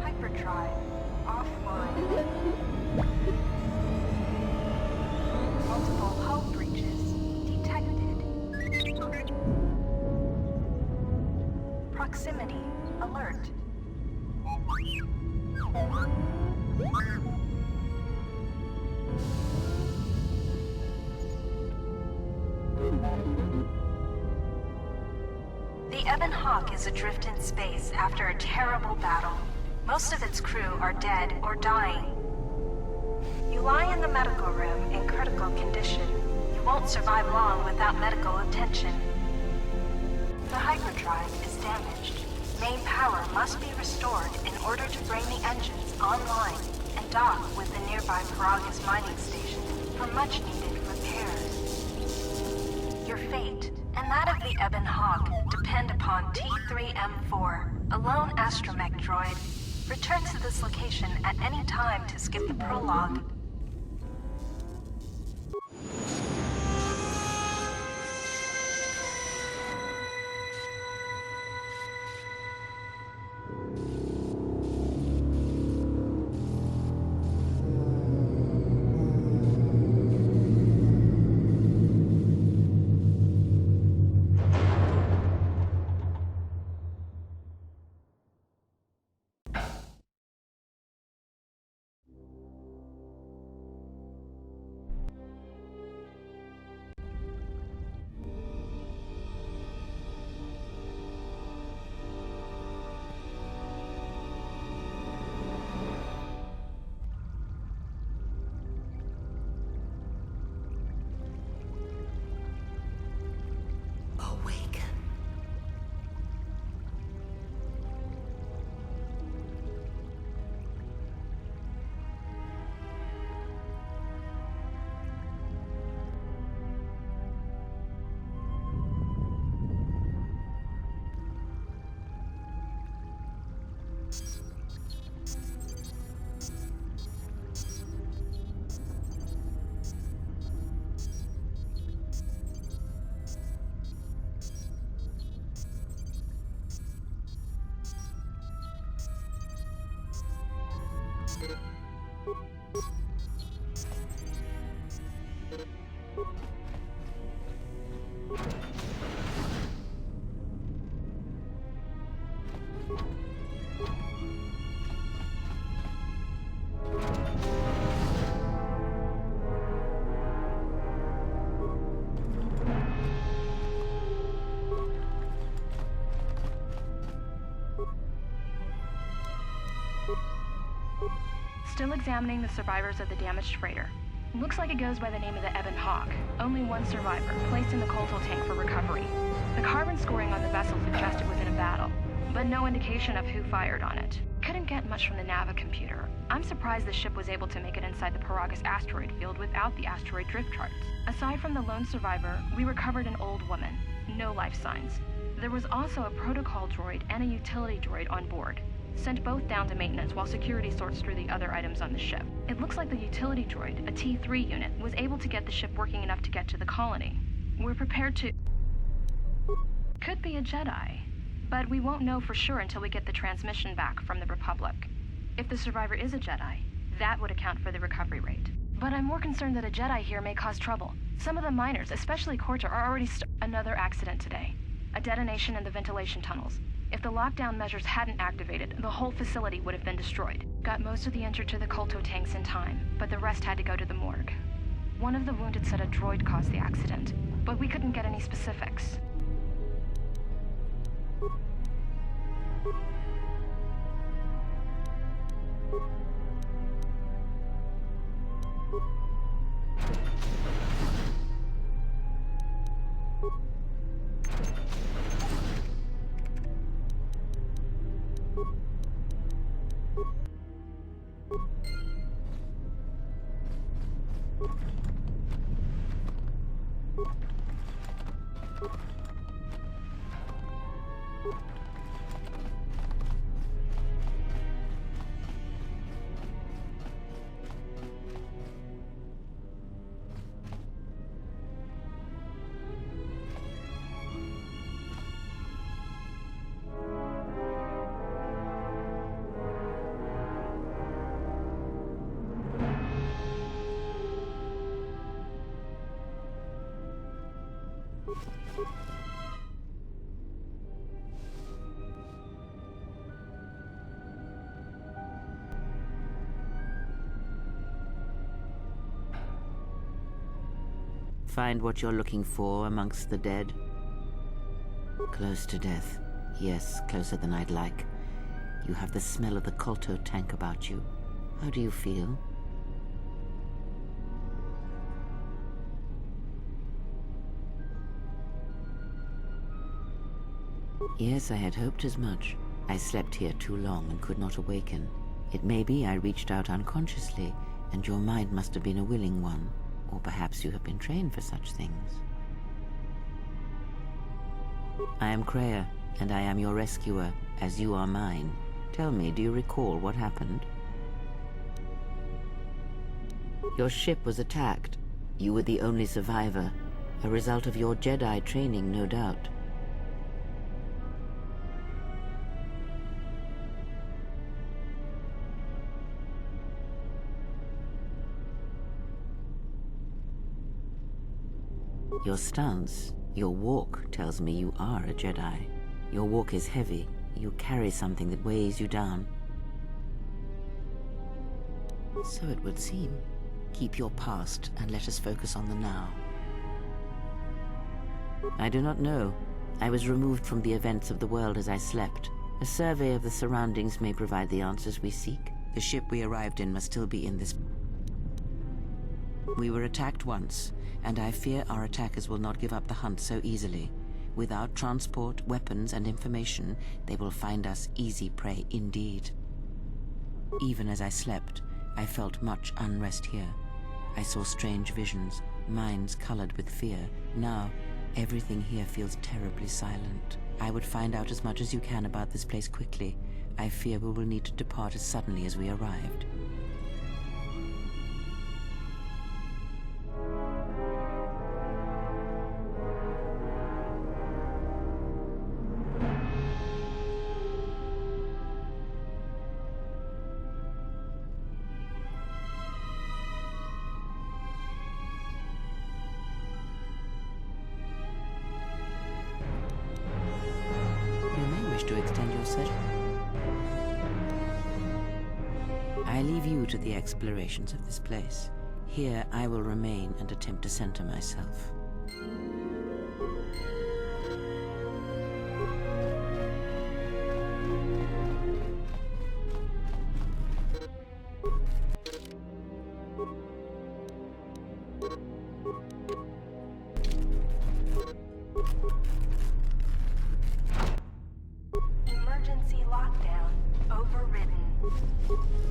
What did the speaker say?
Hyperdrive offline. Multiple hull breaches detected. Proximity alert. The Ebon Hawk is adrift in space after a terrible battle. Most of its crew are dead or dying. You lie in the medical room in critical condition. You won't survive long without medical attention. The hyperdrive is damaged. Main power must be restored in order to bring the engines online and dock with the nearby Paragus mining station for much-needed repairs. Your fate and that of the Ebon Hawk depend upon T3M4, a lone astromech droid. Return to this location at any time to skip the prologue. Still examining the survivors of the damaged freighter. Looks like it goes by the name of the Ebon Hawk. Only one survivor, placed in the KOTOR tank for recovery. The carbon scoring on the vessel suggests it was in a battle, but no indication of who fired on it. Couldn't get much from the Nava computer. I'm surprised the ship was able to make it inside the Paragus asteroid field without the asteroid drift charts. Aside from the lone survivor, we recovered an old woman. No life signs. There was also a protocol droid and a utility droid on board. Sent both down to maintenance while security sorts through the other items on the ship. It looks like the utility droid, a T3 unit, was able to get the ship working enough to get to the colony. We're prepared to... Could be a Jedi, but we won't know for sure until we get the transmission back from the Republic. If the survivor is a Jedi, That would account for the recovery rate. But I'm more concerned that a Jedi here may cause trouble. Some of the miners, especially KOTOR, are already another accident today. A detonation in the ventilation tunnels. If the lockdown measures hadn't activated, the whole facility would have been destroyed. Got most of the injured to the KOTOR tanks in time, but the rest had to go to the morgue. One of the wounded said a droid caused the accident, but we couldn't get any specifics. Find what you're looking for amongst the dead? Close to death. Yes, closer than I'd like. You have the smell of the KOTOR tank about you. How do you feel? Yes, I had hoped as much. I slept here too long and could not awaken. It may be I reached out unconsciously, and your mind must have been a willing one. Or perhaps you have been trained for such things. I am Kreia, and I am your rescuer, as you are mine. Tell me, do you recall what happened? Your ship was attacked. You were the only survivor, a result of your Jedi training, no doubt. Your stance, your walk tells me you are a Jedi. Your walk is heavy. You carry something that weighs you down. So it would seem. Keep your past and let us focus on the now. I do not know. I was removed from the events of the world as I slept. A survey of the surroundings may provide the answers we seek. The ship we arrived in must still be in this. We were attacked once, and I fear our attackers will not give up the hunt so easily. Without transport, weapons, and information, they will find us easy prey indeed. Even as I slept, I felt much unrest here. I saw strange visions, minds colored with fear. Now, everything here feels terribly silent. I would find out as much as you can about this place quickly. I fear we will need to depart as suddenly as we arrived. To extend your session. I leave you to the explorations of this place. Here I will remain and attempt to center myself. Emergency lockdown overridden.